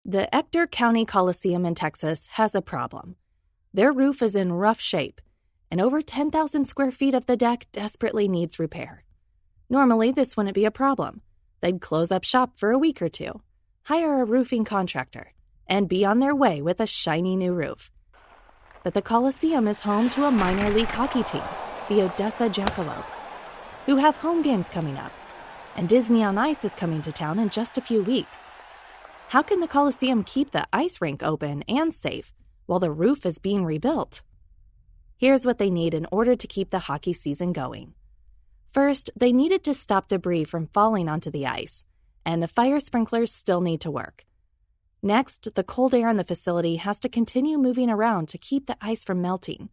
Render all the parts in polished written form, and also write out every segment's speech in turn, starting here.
The Ector Country Coliseum in Texas has a problem. Their roof is in rough shape, and over 10,000 square feet of the deck desperately needs repair. Normally, this wouldn't be a problem. They'd close up shop for a week or two, hire a roofing contractor, and be on their way with a shiny new roof. But the Coliseum is home to a minor league hockey team, the Odessa Jackalopes, who have home games coming up, and Disney on Ice is coming to town in just a few weeks. How can the Coliseum keep the ice rink open and safe while the roof is being rebuilt? Here's what they need in order to keep the hockey season going. First, they needed to stop debris from falling onto the ice, and the fire sprinklers still need to work. Next, the cold air in the facility has to continue moving around to keep the ice from melting.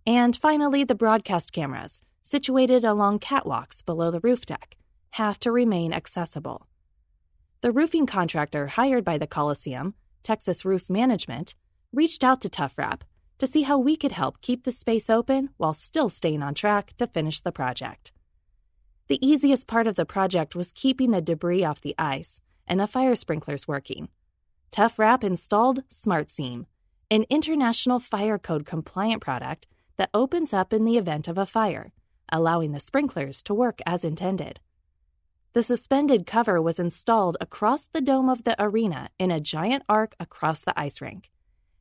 And finally, the broadcast cameras, situated along catwalks below the roof deck, have to remain accessible. The roofing contractor hired by the Coliseum, Texas Roof Management, reached out to TuffWrap to see how we could help keep the space open while still staying on track to finish the project. The easiest part of the project was keeping the debris off the ice and the fire sprinklers working. TuffWrap installed SmartSeam, an international fire code compliant product that opens up in the event of a fire, allowing the sprinklers to work as intended. The suspended cover was installed across the dome of the arena in a giant arc across the ice rink,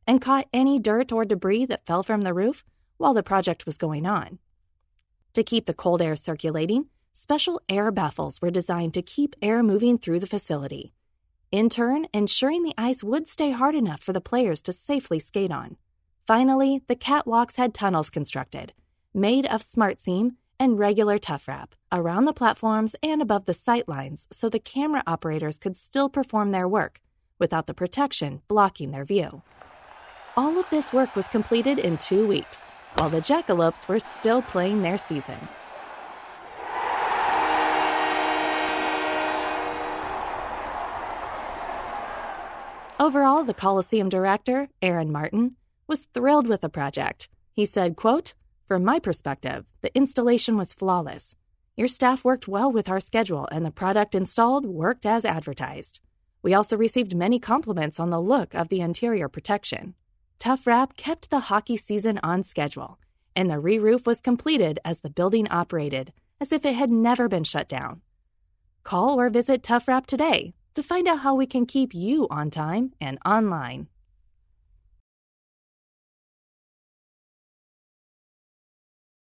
and caught any dirt or debris that fell from the roof while the project was going on. To keep the cold air circulating, special air baffles were designed to keep air moving through the facility, in turn ensuring the ice would stay hard enough for the players to safely skate on. Finally, the catwalks had tunnels constructed, made of SmartSeam and regular TuffWrap, around the platforms and above the sight lines so the camera operators could still perform their work without the protection blocking their view. All of this work was completed in 2 weeks, while the Jackalopes were still playing their season. Overall, the Coliseum director, Aaron Martin, was thrilled with the project. He said, quote, "From my perspective, the installation was flawless. Your staff worked well with our schedule and the product installed worked as advertised. We also received many compliments on the look of the interior protection. TuffWrap kept the hockey season on schedule, and the re-roof was completed as the building operated as if it had never been shut down. Call or visit TuffWrap today to find out how we can keep you on time and online."